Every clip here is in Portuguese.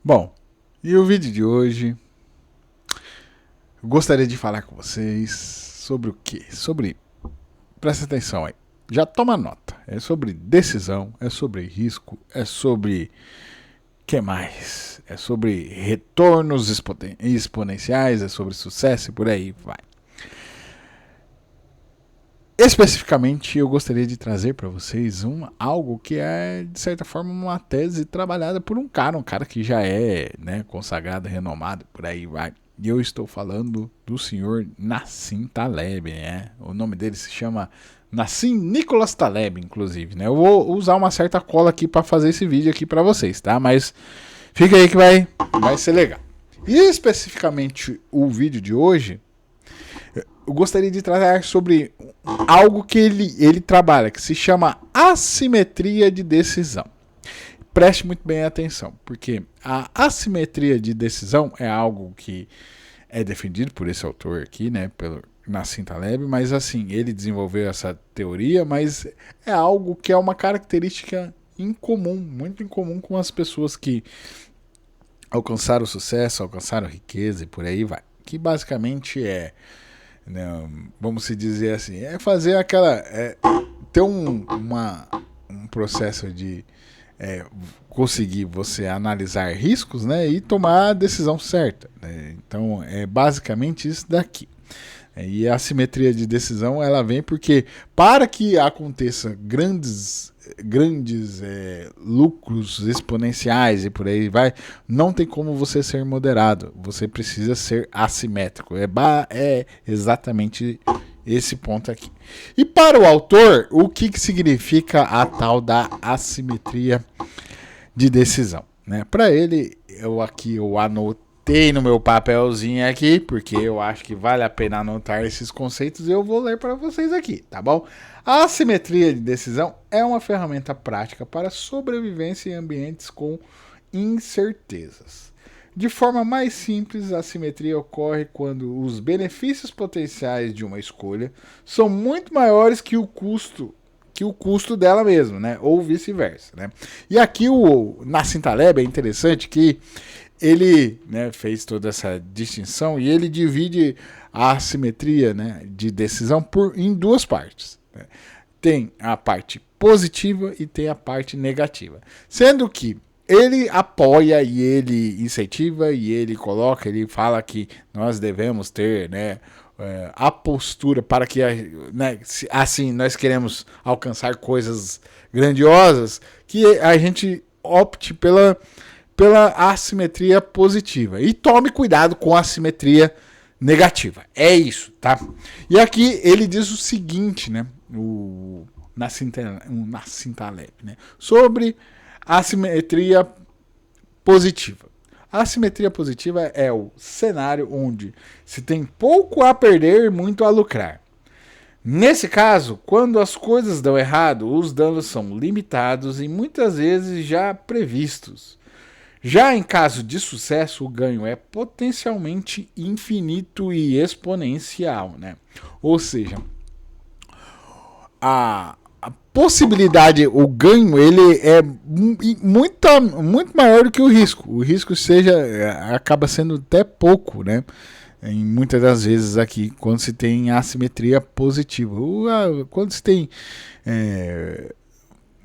Bom, e o vídeo de hoje, eu gostaria de falar com vocês sobre o quê? Presta atenção aí, já toma nota, é sobre decisão, é sobre risco, é sobre, que mais? É sobre retornos exponenciais, é sobre sucesso e por aí vai. Especificamente, eu gostaria de trazer para vocês algo que é, de certa forma, uma tese trabalhada por um cara que já é, né, consagrado, renomado, por aí vai. E eu estou falando do senhor Nassim Taleb, né? O nome dele se chama Nassim Nicholas Taleb, inclusive, né? Eu vou usar uma certa cola aqui para fazer esse vídeo aqui para vocês, tá? Mas fica aí que vai ser legal. E especificamente o vídeo de hoje, eu gostaria de tratar sobre algo que ele trabalha, que se chama assimetria de decisão. Preste muito bem atenção, porque a assimetria de decisão é algo que é defendido por esse autor aqui, né, pelo Nassim Taleb, mas assim, ele desenvolveu essa teoria, mas é algo que é uma característica incomum, muito incomum com as pessoas que alcançaram sucesso, alcançaram riqueza e por aí vai. Que basicamente é, vamos se dizer assim, é fazer aquela, ter um processo de conseguir você analisar riscos, né, e tomar a decisão certa, né? Então é basicamente isso daqui. E a assimetria de decisão ela vem porque para que aconteça grandes lucros exponenciais e por aí vai, não tem como você ser moderado, você precisa ser assimétrico. É exatamente esse ponto aqui. E para o autor, o que significa a tal da assimetria de decisão, né? Para ele, eu anotei no meu papelzinho aqui, porque eu acho que vale a pena anotar esses conceitos e eu vou ler para vocês aqui, tá bom? A assimetria de decisão é uma ferramenta prática para sobrevivência em ambientes com incertezas. De forma mais simples, a assimetria ocorre quando os benefícios potenciais de uma escolha são muito maiores que o custo dela mesmo, né? Ou vice-versa, né? E aqui o Nassim Taleb é interessante que ele, né, fez toda essa distinção e ele divide a assimetria, né, de decisão em duas partes, né? Tem a parte positiva e tem a parte negativa. Sendo que ele apoia e ele incentiva e ele coloca, ele fala que nós devemos ter, né, a postura para que, né, assim, nós queremos alcançar coisas grandiosas, que a gente opte pela assimetria positiva. E tome cuidado com a assimetria negativa. É isso, tá? E aqui ele diz o seguinte, né? O Nassim Taleb, né? Sobre a assimetria positiva. A assimetria positiva é o cenário onde se tem pouco a perder e muito a lucrar. Nesse caso, quando as coisas dão errado, os danos são limitados e muitas vezes já previstos. Já em caso de sucesso, o ganho é potencialmente infinito e exponencial, né? Ou seja, a possibilidade, o ganho, ele é muito maior do que o risco. O risco acaba sendo até pouco, né? Em muitas das vezes aqui, quando se tem assimetria positiva. Quando se tem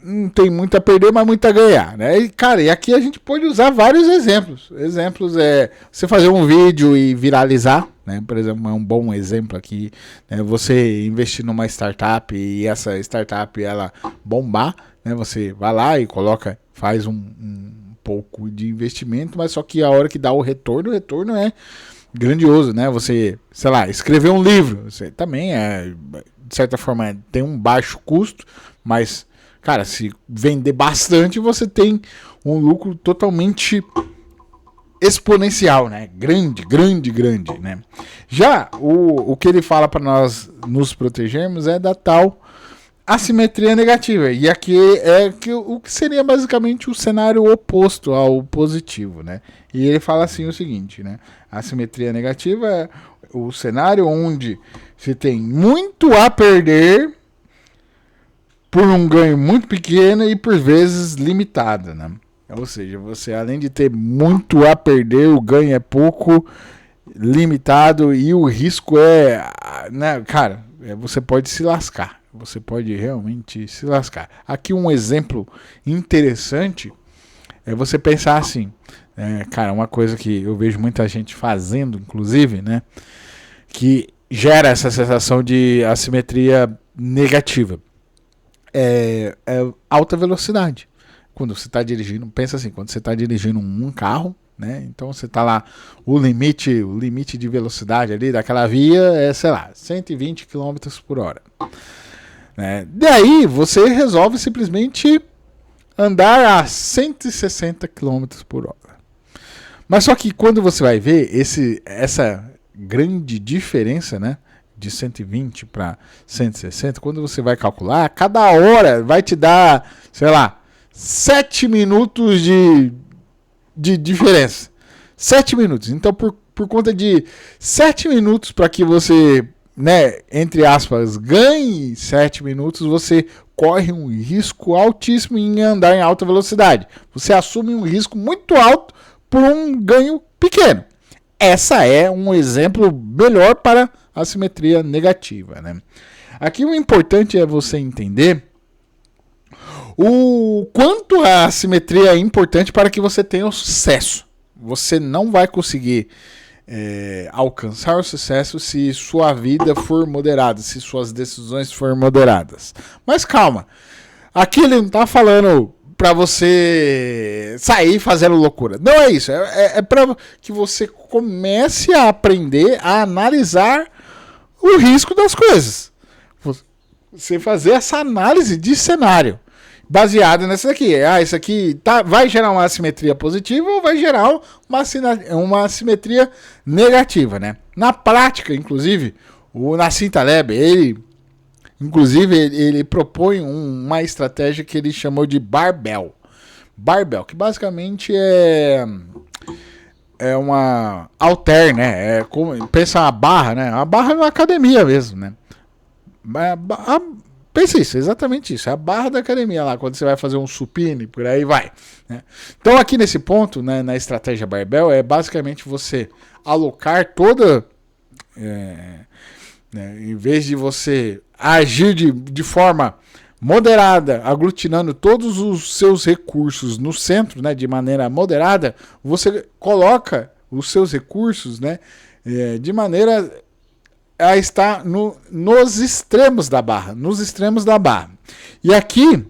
não tem muito a perder, mas muito a ganhar, né? E, cara, e aqui a gente pode usar vários exemplos. Exemplos é você fazer um vídeo e viralizar, né? Por exemplo, é um bom exemplo aqui, né? Você investir numa startup e essa startup ela bombar, né? Você vai lá e faz um pouco de investimento, mas só que a hora que dá o retorno é grandioso, né? Você, sei lá, escrever um livro, você também de certa forma tem um baixo custo, mas cara, se vender bastante, você tem um lucro totalmente exponencial, né? Grande, né? Já o que ele fala para nós nos protegermos é da tal assimetria negativa. E aqui o que seria basicamente o cenário oposto ao positivo, né? E ele fala assim o seguinte, né? A assimetria negativa é o cenário onde se tem muito a perder por um ganho muito pequeno e por vezes limitado, né? Ou seja, você além de ter muito a perder, o ganho é pouco, limitado e o risco é, né, cara, você pode se lascar. Você pode realmente se lascar. Aqui um exemplo interessante é você pensar assim, cara, uma coisa que eu vejo muita gente fazendo, inclusive, né, que gera essa sensação de assimetria negativa. É alta velocidade. Quando você está dirigindo, pensa assim, quando você está dirigindo um carro, né? Então você está lá, o limite de velocidade ali daquela via é, sei lá, 120 km por hora. Né? Daí você resolve simplesmente andar a 160 km por hora. Mas só que quando você vai ver essa grande diferença, né? De 120 para 160, quando você vai calcular, cada hora vai te dar, sei lá, 7 minutos de diferença. 7 minutos. Então, por conta de 7 minutos para que você, né, entre aspas, ganhe 7 minutos, você corre um risco altíssimo em andar em alta velocidade. Você assume um risco muito alto por um ganho pequeno. Essa é um exemplo melhor para a assimetria negativa, né? Aqui o importante é você entender o quanto a assimetria é importante para que você tenha o sucesso. Você não vai conseguir alcançar o sucesso se sua vida for moderada, se suas decisões forem moderadas. Mas calma, aqui ele não está falando para você sair fazendo loucura. Não é isso. É para que você comece a aprender a analisar o risco das coisas. Você fazer essa análise de cenário baseada nessa daqui. Isso aqui vai gerar uma assimetria positiva ou vai gerar uma assimetria negativa, né? Na prática, inclusive, o Nassim Taleb, ele propõe uma estratégia que ele chamou de barbell. Barbell, que basicamente é uma halter, né? Pensa a barra, né? A barra é uma academia mesmo, né? Pensa isso, exatamente isso. É a barra da academia lá, quando você vai fazer um supino, por aí vai. Né? Então aqui nesse ponto, né, na estratégia barbell, é basicamente você alocar toda... em vez de você agir de forma moderada, aglutinando todos os seus recursos no centro, né, de maneira moderada, você coloca os seus recursos, né, de maneira a estar nos extremos da barra. E aqui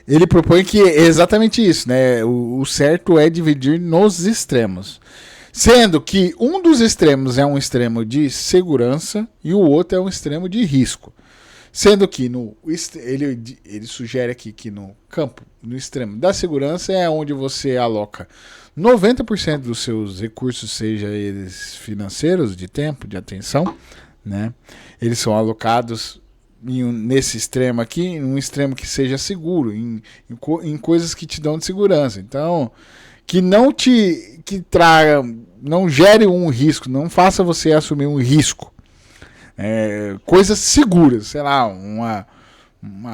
ele propõe que é exatamente isso, né? O certo é dividir nos extremos. Sendo que um dos extremos é um extremo de segurança e o outro é um extremo de risco. Sendo que ele sugere aqui que no extremo da segurança é onde você aloca 90% dos seus recursos, seja eles financeiros, de tempo, de atenção, né? Eles são alocados nesse extremo aqui, em um extremo que seja seguro, em coisas que te dão de segurança. Então, que não gere um risco, não faça você assumir um risco. Coisas seguras, sei lá, uma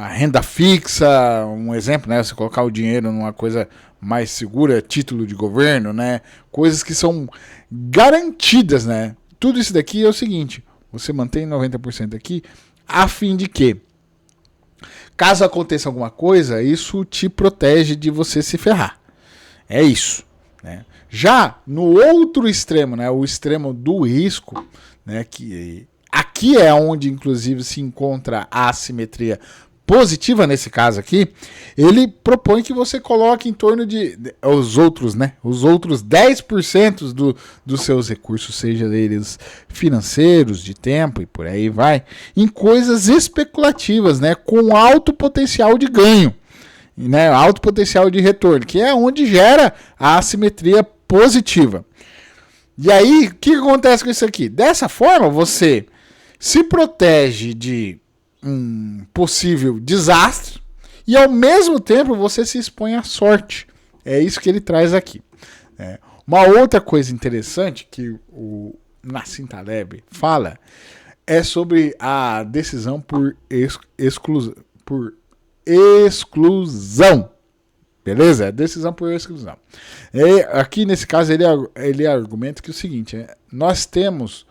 renda fixa, um exemplo, né? Você colocar o dinheiro numa coisa mais segura, título de governo, né? Coisas que são garantidas, né? Tudo isso daqui é o seguinte, você mantém 90% aqui, a fim de que, caso aconteça alguma coisa, isso te protege de você se ferrar. É isso, né? Já no outro extremo, né? O extremo do risco, né? Que aqui é onde, inclusive, se encontra a assimetria positiva nesse caso aqui. Ele propõe que você coloque em torno de os outros 10% dos seus recursos, seja eles financeiros, de tempo e por aí vai, em coisas especulativas, né, com alto potencial de ganho, né, alto potencial de retorno, que é onde gera a assimetria positiva. E aí, o que acontece com isso aqui? Dessa forma, você se protege de um possível desastre e ao mesmo tempo você se expõe à sorte. É isso que ele traz aqui. Uma outra coisa interessante que o Nassim Taleb fala é sobre a decisão por exclusão. Beleza? É decisão por exclusão. E aqui, nesse caso, ele argumenta que é o seguinte, nós temos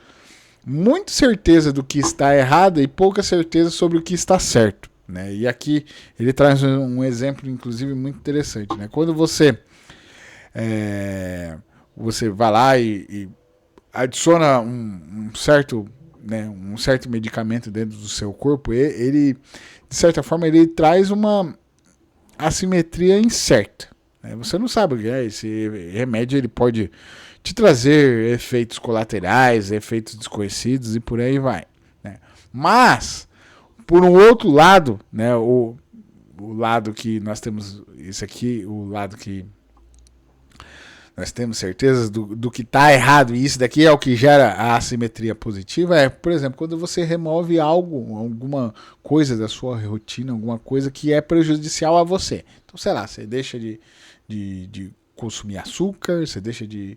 muita certeza do que está errado e pouca certeza sobre o que está certo. Né? E aqui ele traz um exemplo, inclusive, muito interessante. Né? Quando você vai lá e adiciona um certo medicamento dentro do seu corpo, ele, de certa forma, ele traz uma assimetria incerta. Né? Você não sabe o que é. Esse remédio ele pode te trazer efeitos colaterais, efeitos desconhecidos e por aí vai. Né? Mas, por um outro lado, né, o lado que nós temos, esse aqui, o lado que nós temos certeza do que está errado, e isso daqui é o que gera a assimetria positiva, por exemplo, quando você remove alguma coisa da sua rotina, alguma coisa que é prejudicial a você. Então, sei lá, você deixa de consumir açúcar, você deixa de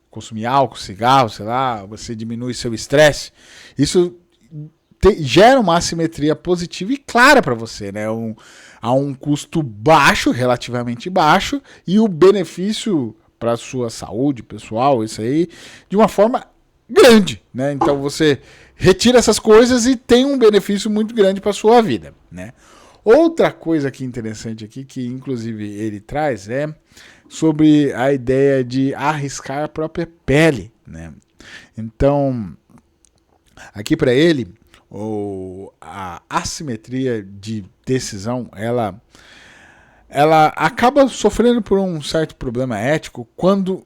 consumir álcool, cigarro, sei lá, você diminui seu estresse. Isso gera uma assimetria positiva e clara para você, né? Há um custo baixo, relativamente baixo, e o benefício para a sua saúde pessoal, isso aí, de uma forma grande, né? Então você retira essas coisas e tem um benefício muito grande para a sua vida, né? Outra coisa aqui interessante aqui, que inclusive ele traz, é sobre a ideia de arriscar a própria pele, né? Então, aqui para ele, a assimetria de decisão, ela acaba sofrendo por um certo problema ético quando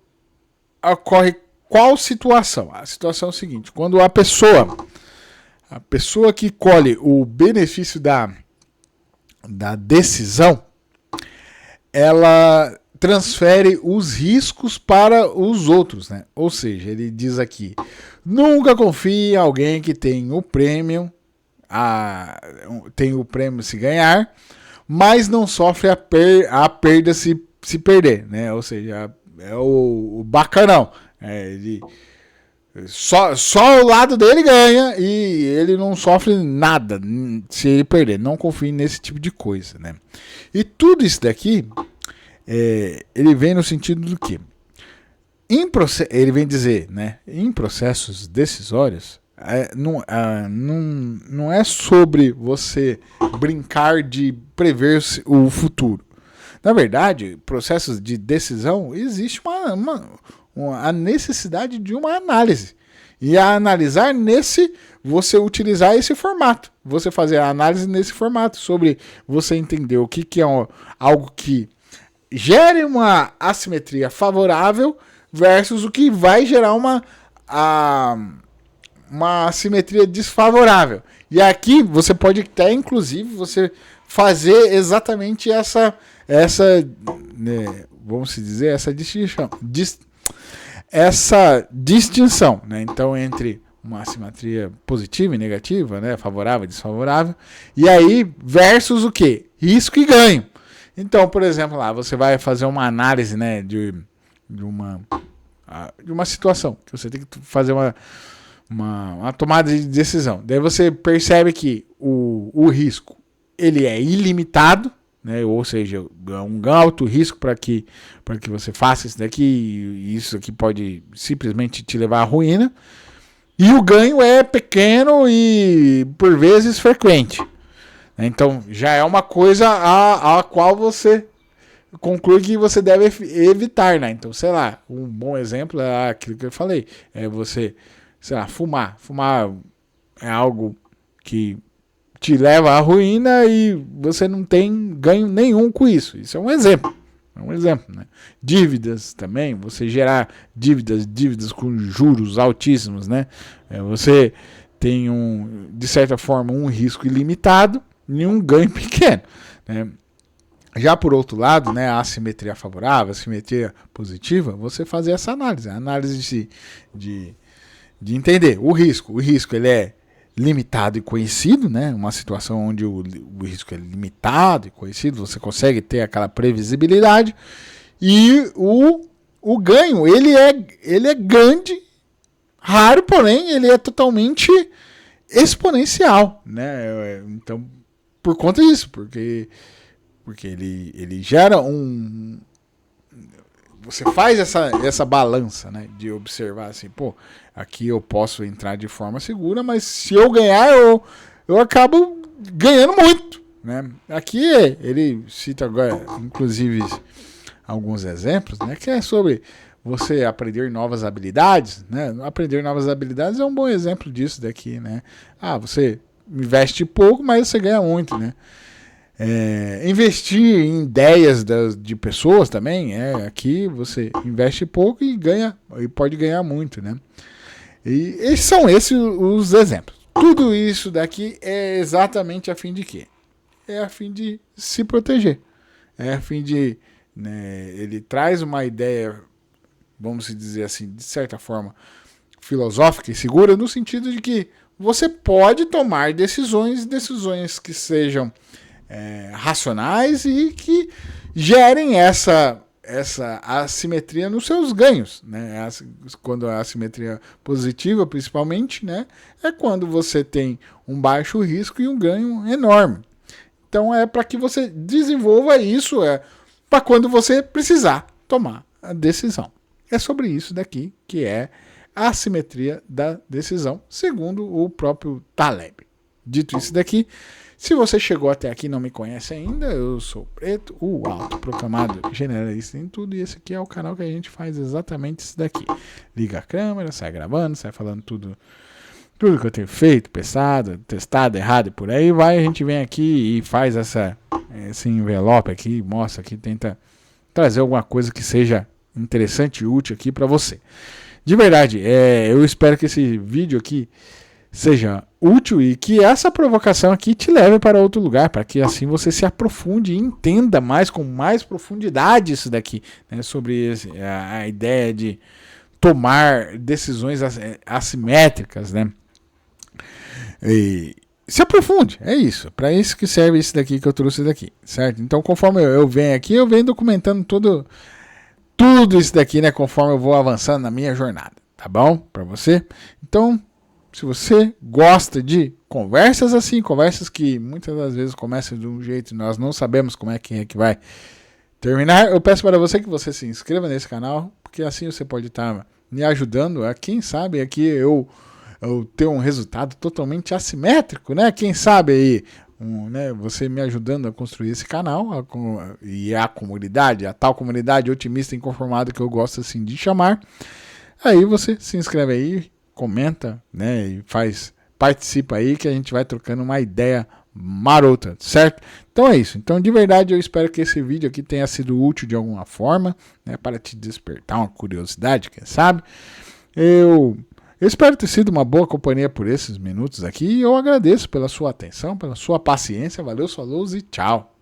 ocorre qual situação? A situação é o seguinte, quando a pessoa que colhe o benefício da decisão, ela transfere os riscos para os outros, né? Ou seja, ele diz aqui, nunca confie em alguém que tem o prêmio se ganhar, mas não sofre a perda se perder, né? Ou seja, é o bacanão. Só o lado dele ganha e ele não sofre nada se ele perder. Não confie nesse tipo de coisa, né? E tudo isso daqui, ele vem no sentido do que? Ele vem dizer, né? Em processos decisórios, não é sobre você brincar de prever o futuro. Na verdade, processos de decisão, existe a necessidade de uma análise. E a analisar você utilizar esse formato. Você fazer a análise nesse formato, sobre você entender o que é algo que gere uma assimetria favorável versus o que vai gerar uma assimetria desfavorável. E aqui você pode até, inclusive, você fazer exatamente essa né, vamos dizer, essa distinção, né? Então, entre uma assimetria positiva e negativa, né? Favorável e desfavorável, e aí versus o quê? Risco e ganho. Então, por exemplo, lá você vai fazer uma análise, né, de uma situação, que você tem que fazer uma tomada de decisão. Daí você percebe que o risco ele é ilimitado, né? Ou seja, é um alto risco para que você faça isso daqui, e isso aqui pode simplesmente te levar à ruína. E o ganho é pequeno e, por vezes, frequente. Então, já é uma coisa a qual você conclui que você deve evitar, né? Então, sei lá, um bom exemplo é aquilo que eu falei. É você, sei lá, fumar. Fumar é algo que te leva à ruína e você não tem ganho nenhum com isso. Isso é um exemplo. Né? Dívidas também, você gerar dívidas com juros altíssimos, né? Você tem de certa forma, um risco ilimitado e um ganho pequeno, né? Já por outro lado, né, a assimetria favorável, a assimetria positiva, você fazer essa análise. A análise de entender o risco. O risco ele é limitado e conhecido, né? Uma situação onde o risco é limitado e conhecido, você consegue ter aquela previsibilidade. E o ganho, ele é grande, raro, porém ele é totalmente exponencial, né? Então, por conta disso, porque porque ele gera um... Você faz essa balança, né, de observar assim, pô, aqui eu posso entrar de forma segura, mas se eu ganhar, eu acabo ganhando muito, né? Aqui ele cita agora, inclusive, alguns exemplos, né, que é sobre você aprender novas habilidades, né? Aprender novas habilidades é um bom exemplo disso daqui, né? Você investe pouco, mas você ganha muito, né? Investir em ideias de pessoas também, aqui você investe pouco e pode ganhar muito, né? E são esses os exemplos. Tudo isso daqui é exatamente a fim de quê? É a fim de se proteger. É a fim de... né, ele traz uma ideia, vamos dizer assim, de certa forma, filosófica e segura, no sentido de que você pode tomar decisões que sejam racionais e que gerem essa assimetria nos seus ganhos, né? Quando a assimetria positiva, principalmente, né, é quando você tem um baixo risco e um ganho enorme. Então é para que você desenvolva isso, para quando você precisar tomar a decisão. É sobre isso daqui que é a assimetria da decisão, segundo o próprio Taleb. Dito isso daqui, se você chegou até aqui e não me conhece ainda, eu sou o Preto, o autoproclamado generalista em tudo, e esse aqui é o canal que a gente faz exatamente isso daqui. Liga a câmera, sai gravando, sai falando tudo que eu tenho feito, testado, errado e por aí vai. A gente vem aqui e faz esse envelope aqui, mostra aqui, tenta trazer alguma coisa que seja interessante e útil aqui para você. De verdade, eu espero que esse vídeo aqui seja útil e que essa provocação aqui te leve para outro lugar, para que assim você se aprofunde e entenda mais, com mais profundidade isso daqui, né, sobre a ideia de tomar decisões assimétricas, né? E se aprofunde, é isso, para isso que serve isso daqui que eu trouxe daqui, certo? Então, conforme eu venho aqui, eu venho documentando tudo isso daqui, né, conforme eu vou avançando na minha jornada, tá bom? Para você. Então, se você gosta de conversas assim, conversas que muitas das vezes começam de um jeito e nós não sabemos como é que vai terminar, eu peço para você que você se inscreva nesse canal, porque assim você pode estar me ajudando a, quem sabe, aqui eu ter um resultado totalmente assimétrico, né? Quem sabe aí, né, você me ajudando a construir esse canal e a comunidade, a tal comunidade otimista e inconformada que eu gosto assim de chamar. Aí você se inscreve aí, comenta, né, e participa aí que a gente vai trocando uma ideia marota, certo? Então é isso. Então, de verdade, eu espero que esse vídeo aqui tenha sido útil de alguma forma, né, para te despertar uma curiosidade, quem sabe. Eu espero ter sido uma boa companhia por esses minutos aqui e eu agradeço pela sua atenção, pela sua paciência. Valeu, falou e tchau.